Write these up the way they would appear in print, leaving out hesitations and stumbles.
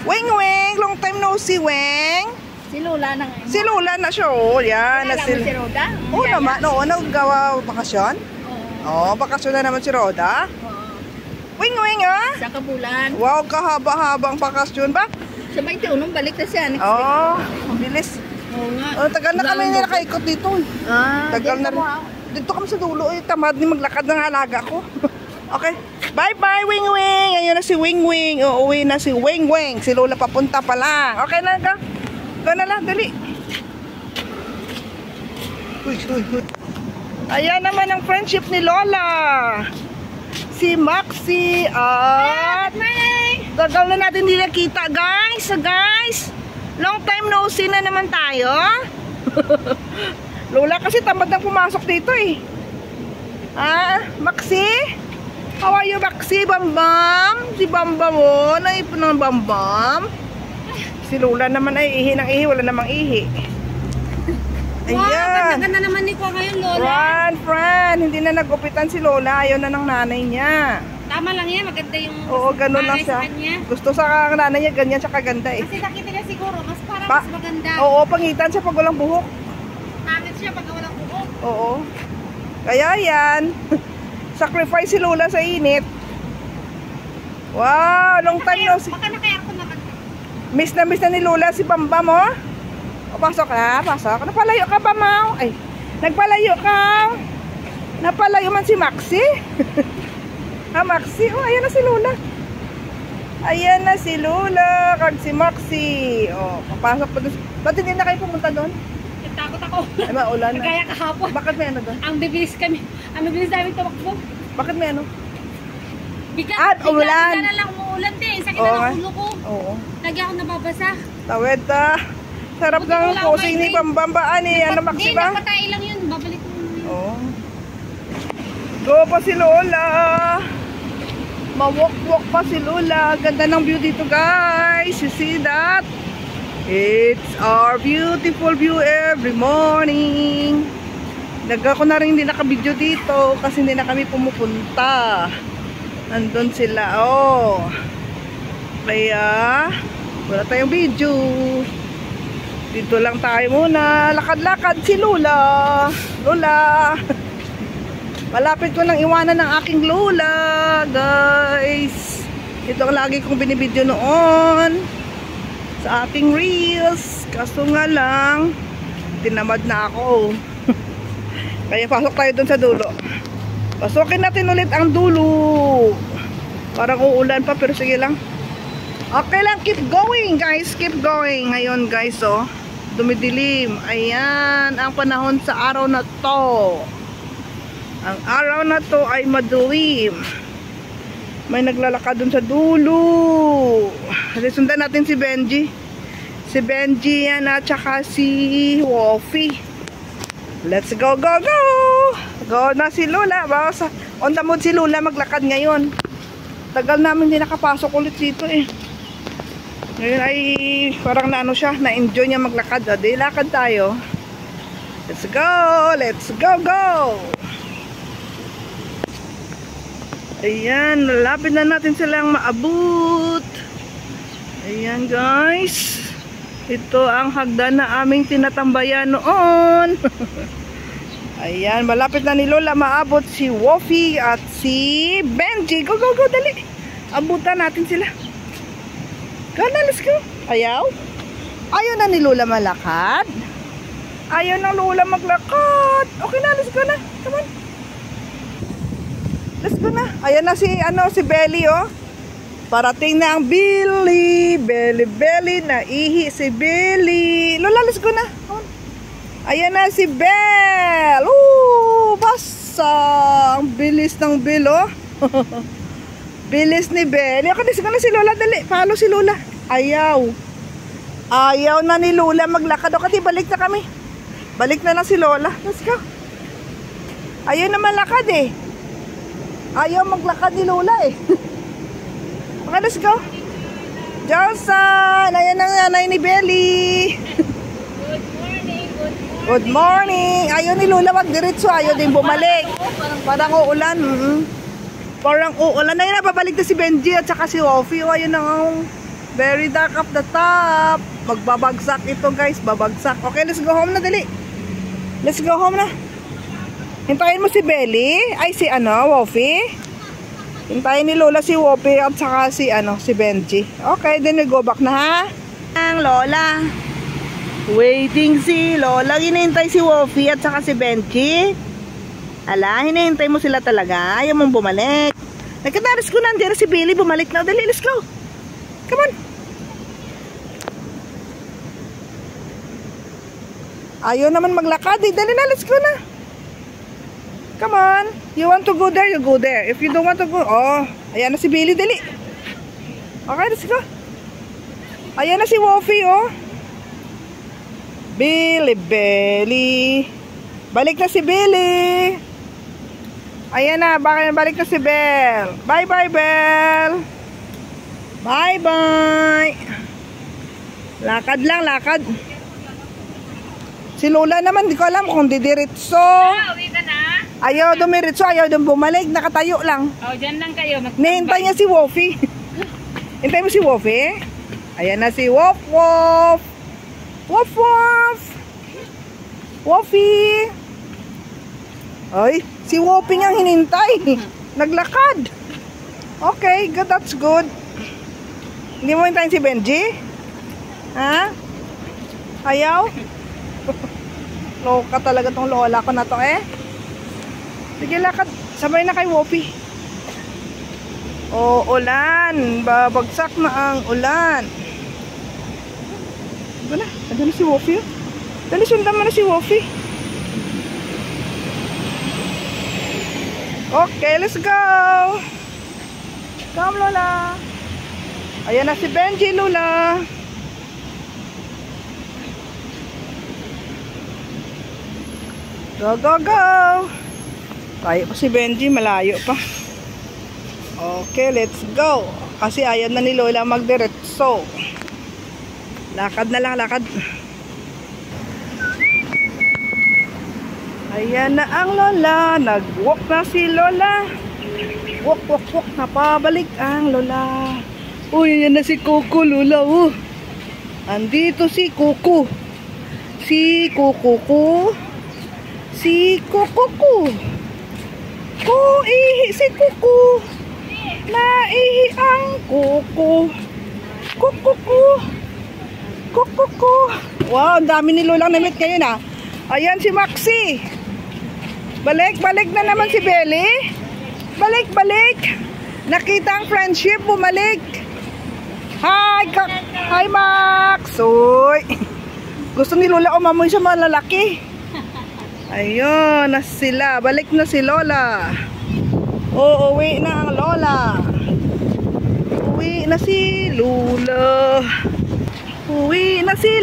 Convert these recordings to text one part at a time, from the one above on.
Weng Weng, long time no see, Weng. Si Lola na ngayon. Si Lola na siya, oh. Yan. Alam mo si Roda? Oo naman, oo. Naggawa bakasyon? Oo. Bakasyon na naman si Roda. Weng Weng, ah. Sa Kabulan. Wow, kahaba-habang bakasyon ba? Sa 21, balik na siya. Oo, bilis. Oo nga. Oh, tagal na kami nakaikot dito. Tagal na rin. Dito kami sa dulo. Tamad ni maglakad ng alaga ko. Okay. Bye-bye, Weng Weng. Ayun na si Weng Weng. Uuwi na si Weng Weng. Si Lola papunta pa lang. Okay na ka? Go na lang, dali. Uy. Ayan naman ang friendship ni Lola. Si Maxi at... Gagal na natin hindi nakita, guys. Guys, long time no see na naman tayo. Lola kasi tamad nang pumasok dito eh. Maxi? How are you, Maxi? Bambam? Si Bambam, oh. Naipon ng Bambam. Si Lola naman ay ihi ng ihi. Wala namang ihi. Ayan. Wow, ganda naman ni Kwa ngayon, Lola. Friend. Hindi na nagupitan si Lola. Ayaw na ng nanay niya. Tama lang yan. Maganda yung... Oo, ganun lang siya. Gusto sa nanay niya, ganyan siya kaganda eh. Kasi nakita niya siguro, mas parang mas maganda. Oo, pangitan siya pag walang buhok. Pangit siya pag walang buhok. Oo. Kaya yan. Sacrifice si Lola sa init. Wow, long time no see. Baka naka-aircon naman. Miss na ni Lola si Bambam, oh. O, pasok na, pasok. Napalayo ka ba, Mau? Ay, nagpalayo ka. Napalayo man si Maxi. Maxi? Oh, ayan na si Lola. Ayan na si Lola. Kag si Maxi. Oh, papasok pa doon. Ba't hindi na kayo pumunta doon? Takot ako. Ay, maulan na. Kagaya kahapon. Bakit may ano doon? Ang bibilis kami. Ang bibilis namin tumakbo. Bakit may ano? Bigla umulan. Bigla na lang umuulan din. Sakit na ng ulo ko. Oo. Lagi ako nababasa. Tawid ta. Sarap ng posing ni Bambambaan eh. Ano, Maxi ba? Hindi, napatay lang yun. Babalik mo yun. Oo. Go pa si Lola. Mawalk-walk pa si Lola. Ganda ng view dito, guys. You see that? It's our beautiful view every morning. Ako na rin hindi nakabidyo dito kasi hindi na kami pumupunta. Nandun sila, oh. Kaya wala tayong video. Dito lang tayo muna. Lakad-lakad si Lola. Lola. Malapit ko nang iwanan ng aking Lola, guys. Ito ang lagi kong binibidyo noon sa ating reels. Kaso nga lang, tinamad na ako. Kaya pasok tayo dun sa dulo. Pasukin natin ulit ang dulo. Parang uulan pa pero sige lang. Okay lang, keep going guys. Keep going. Ngayon guys, oh, dumidilim. Ayan, ang panahon sa araw na to. Ang araw na to ay madilim. May naglalakad dun sa dulo. Kasi sundan natin si Benji. Si Benji yan at saka si Wolfie. Let's go, go, go! Go na si Lola. On the mood si Lola maglakad ngayon. Tagal namin hindi nakapasok ulit dito eh. Ngayon ay parang na ano siya, na-enjoy niya maglakad. Di lakad tayo. Let's go! Let's go, go! Ayan, malapit na natin silang maabot. Ayan guys. Ito ang hagdan na aming tinatambayan noon. Ayan, malapit na ni Lola maabot si Wolfie at si Benji. Go, go, go, dali. Abutan natin sila. Go na, let's go. Ayaw? Ayaw na ni Lola malakad? Ayaw na Lola maglakad. Okay na, let's go na. Come on. Let's go na. Ayan na si Belly, oh. Parating na ang Belly. Belly. Naihi si Belly. Lola, let's go na. Come on. Ayan na si Belle. Basa. Ang bilis ng Belle, oh. Bilis ni Belly. Okay, let's go na si Lola. Dali, follow si Lola. Ayaw. Ayaw na ni Lola maglakad. Okay, balik na kami. Balik na lang si Lola. Let's go. Ayaw na malakad eh. Ayaw maglakad ni Lola eh. Okay, let's go. Johnson! Ayan ang nanay ni Belly. Good morning, good morning. Good morning. Ayaw ni Lola magdiretso. Ayaw din bumalik. Parang uulan. Parang uulan. Ayun na, babalik na si Benji at saka si Wolfie. Ayun na. Very dark up the top. Magbabagsak ito guys, babagsak. Okay, let's go home na, dali. Let's go home na. Hintayin mo si Belly. Ay, si Woffy. Hintayin ni Lola si Woffy at saka si si Benji. Okay, then we go back na, ha? Ang Lola. Waiting si Lola. Hinihintay si Woffy at saka si Benji. Ala, hinihintay mo sila talaga. Ayaw mong bumalik. Nagkataris ko nandiyan si Billy. Bumalik na. Dali, let's go. Come on. Ayaw naman maglakad. Dali na, let's go na. Come on. You want to go there, you go there. If you don't want to go, oh. Ayan na si Billy, dali. Okay, let's go. Ayan na si Woffy, oh. Billy. Balik na si Billy. Ayan na, balik na si Belle. Bye-bye, Belle. Bye-bye. Lakad lang, lakad. Si Lola naman, di ko alam kung didiritso. Uwi ka na? Ayaw dumiritso, ayaw dum bumalik. Nakatayo lang. Dyan lang kayo. Nihintay niya si Woffy. Hintay mo si Woffy? Ayan na si Woff. Woffy. Ay, si Woffy nga hinintay. Naglakad. Okay, good, that's good. Hindi mo hintayin si Benji? Ha? Ayaw? Loka talaga tong lola ko na to, eh. Sige, lakad. Sabay na kay Woffy. Oh, ulan. Babagsak na ang ulan. Wala. Ano na si Woffy? Dali, sundan mo na si Woffy. Okay, let's go. Come, Lola. Ayan na si Benji, Lola. Go, go, go. Tayo pa si Benji, malayo pa. Okay, let's go. Kasi ayaw na ni Lola magdiretso. Lakad na lang, lakad. Ayan na ang Lola. Nag-walk na si Lola. Walk. Napabalik ang Lola. Uy, ayan na si Kuku, Lola. Andito si Kuku. Si Kuku. Ihi si Kuku. Naihi ang Kuku. Kuku. Wow, ang dami ni Lolang namit ngayon, ah. Ayan si Maxi. Balik na naman si Belly. Balik. Nakita ang friendship, bumalik. Hi Max. Uy. Gusto ni Lola umamoy sa mga lalaki. Ayun, na sila. Balik na si Lola. Uuwi na ang Lola. Uwi na si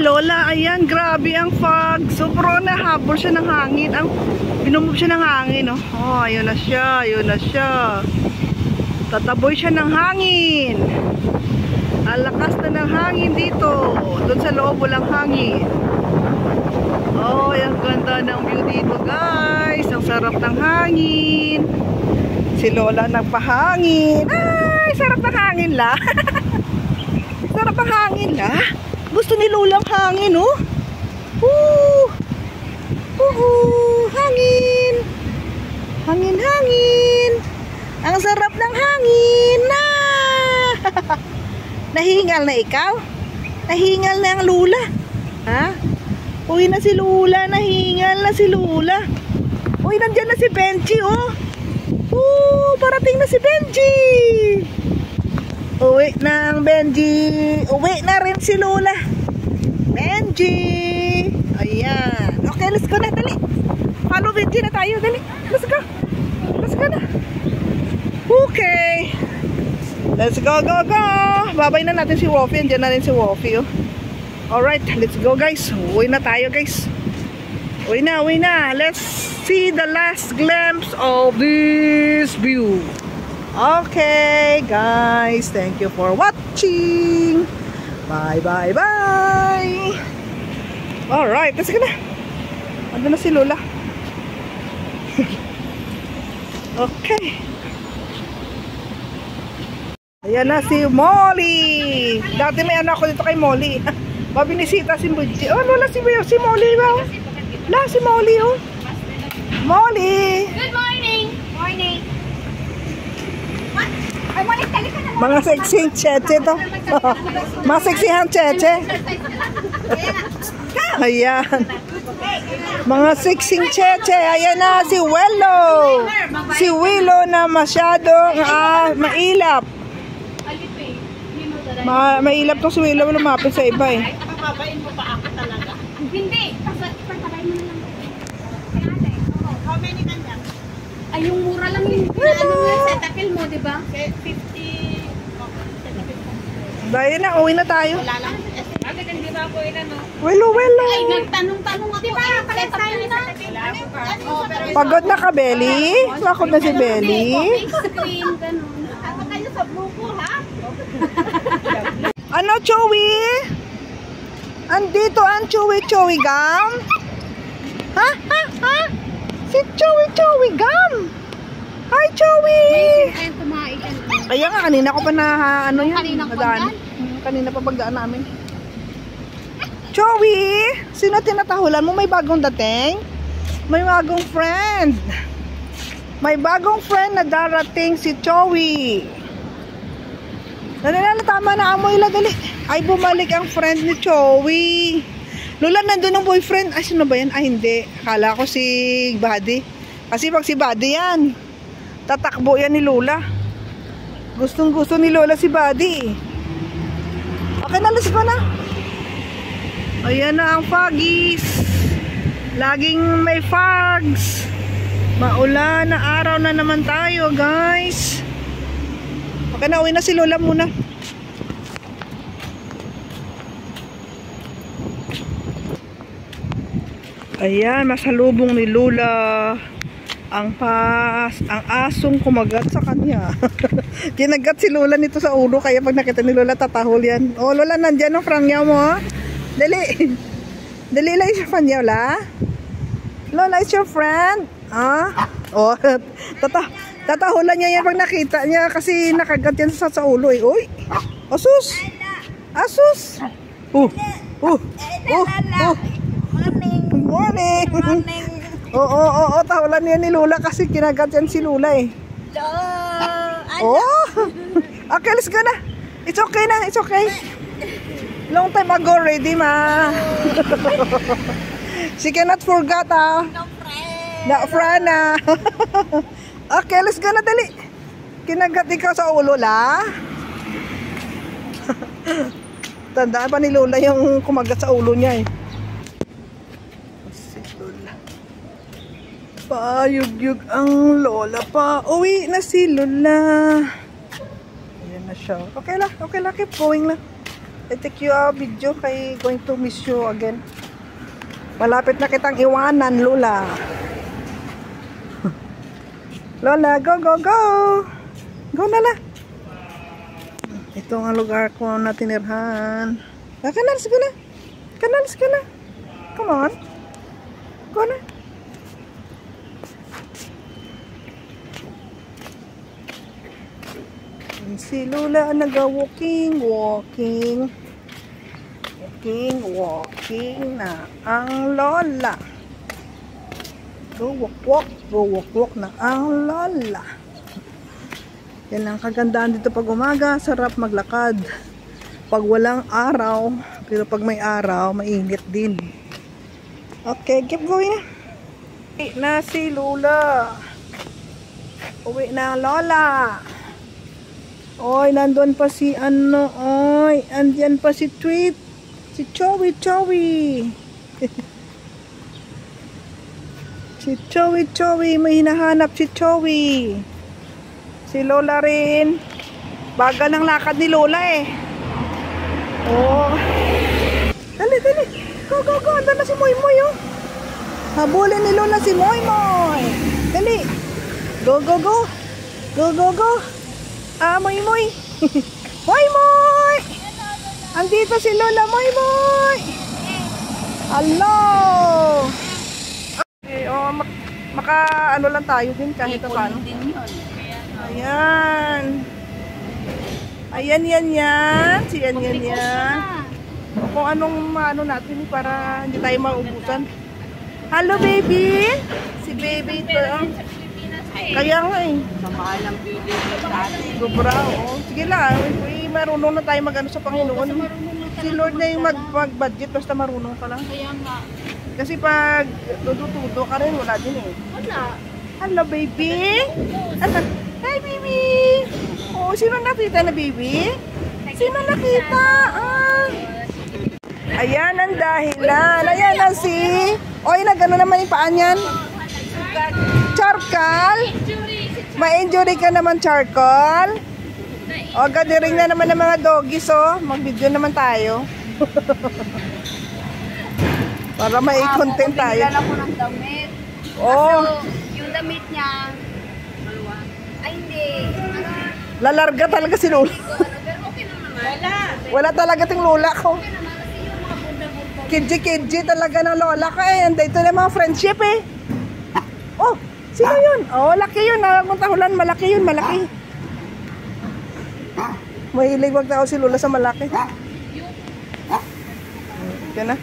Lola. Ayan, grabe ang fog. Sobrang nahabol siya ng hangin. Binumove siya ng hangin, no? Oh, ayun na siya. Tataboy siya ng hangin. Ang lakas na ng hangin dito. Doon sa loob walang hangin. Oh, ang ganda ng view dito, guys. Ang sarap ng hangin. Si Lola nagpahangin. Ay, sarap ng hangin la. Sarap ng hangin la. Gusto ni Lola ang hangin, oh. Hangin. Hangin. Ang sarap ng hangin. Nahingal na ikaw? Nahingal na ang Lola. Ha? Uy na si Lola. Nahingal na si Lola. Uy, nandyan na si Benji, oh. Parating na si Benji. Uwi na ang Benji. Uwi na rin si Lola. Benji. Ayan. Okay, let's go na. Dali. Follow Benji na tayo. Dali. Let's go na. Okay. Let's go. Babay na natin si Woffy. Andiyan na rin si Woffy, oh. Alright, let's go, guys. Uwi na tayo, guys. Uwi na. Let's see the last glimpse of this view. Okay, guys. Thank you for watching. Bye. Alright, let's go na. Ando na si Lola. Okay. Ayan na si Molly. Dati may anak ko dito kay Molly. Mabinisita si Budji. Oh, wala si Molly ba? Wala si Molly, oh. Molly! Good morning! Morning! Ay, Molly, tali ka na. Mga sexy cheche to. Mga sexihan cheche. Ayan. Mga sexy cheche. Ayan na si Willow. Si Willow na masyadong mailap. Mailap tong si Willow, lumapit sa iba eh. Papabain mo pa ako talaga. Hindi. Pagpapabay mo na lang. How many kanya? Ay, yung mura lang yung setakil mo, di ba? 50. Dahil na, uwi na tayo. Wala lang. Bakit hindi ba ako ilan, no? Willow. Ay, nagtanong-tanong ako. Di ba? Palit tayo na. Pagod na ka, Belly? Bakit na si Belly? Screen, ganun. Ako kayo sa buko, ha? Ano, Chewy? Andito ang Chewy Gum? Ha? Si Chewy Gum! Hi, Chewy! Ayun, kumain. Kaya nga, kanina ko pa na, ano yun? Kanina ko nadaan. pagdaan? Kanina pa pagdaan namin. Chewy! Sino tinatahulan mo? May bagong dating? May bagong friend. May bagong friend na darating si Chewy. Dali, tama na amoy la, dali. Ay, bumalik ang friend ni Chewy. Lola, nandun ang boyfriend. Ay, sino ba yan? Ay, hindi. Akala ko si Buddy. Kasi pag si Buddy yan, tatakbo yan ni Lola. Gustong gusto ni Lola si Buddy. Okay na, let's go na. Ayan na ang foggies. Laging may fogs. Maulan na araw na naman tayo, guys. Okay na, uwi na si Lola muna. Ayan, masalubong ni Lola ang asong kumagat sa kanya. Kinagat si Lola nito sa ulo, kaya pag nakita ni Lola tatahol yan. Oh, Lola, nandyan ang frangyaw mo, ha? Dali. Dali lang yung frangyaw, la. Lola is your friend. Oh, tatahulan niya yan pag nakita niya kasi nakagat yan sa ulo eh. Uy, asus. Asus. Morning. Oo, tahulan niya ni Lola kasi kinagat yan si Lola eh. Oh. Okay, let's go na. It's okay na, it's okay. Long time ago ready, ma. She cannot forget, No friend, Okay, let's go na, dali. Kinagat ikaw sa ulo, la. Tandaan pa ni Lola yung kumagat sa ulo niya eh. Si Lola. Payug-yug ang Lola pa. Uwi na si Lola. Ayan na siya. Okay lang, keep going lang. I take you a video kay going to miss you again. Malapit na kitang iwanan, Lola. Lola, go! Go na la. Ito ang lugar ko na tinirhan. Let's go na. Come on. Go na. Si Lola nag-walking na ang Lola. Go walk na ang Lola. Yan ang kagandahan dito pag umaga, sarap maglakad. Pag walang araw, pero pag may araw, mainit din. Okay, keep going. Uwi na si Lola. Uwi na ang Lola. Oy, nandun pa si oy, andyan pa si Tweet. Si Chewy. Si Chewy, may hinahanap si Chewy. Si Lola rin. Bagal ng lakad ni Lola eh. Oh. Dali. Go. Andun na si Moy, oh. Habulin ni Lola si Moy. Dali. Go. Moy. Moy. Andito si Lola, Moy. Hello. Okay, ano lang tayo din kahit paano. Ayan. Ayan, yan. Si yan. Kung anong maano natin para hindi tayo maubusan. Hello, baby. Si baby ito. Kaya nga eh. Mahal ang beauty sa atin. Sobra, oo. Sige lang. Marunong na tayo mag-ano sa Panginoon. Si Lord na yung mag-budget. Basta marunong ka lang. Kaya nga. Kasi pag tudo ka rin, wala din eh. Wala. Hello, baby. Hi, baby. Oh, sino nakita na, baby? Sino nakita? Ayan ang dahilan. Ayan ang si... Oy, nagano naman yung paan yan? Charcoal? Ma-injury ka naman, charcoal? O, gathering na naman ng mga doggies, oh. Mag-video naman tayo. Para may content tayo. Bumili ako ng damit. Oh. Kaso, yung damit niya, ay hindi. Lalarga talaga si Lola. Pero okay naman. Wala talaga ting lola ko. Okay naman kasi yung mga bunda-bunda. Kidji talaga ng lola ko eh. Andito na mga friendship eh. Oh, sino yun? Oh, laki yun. Nagpuntahulan, malaki yun, malaki. Mahilig magtao si Lola sa malaki. Yan na.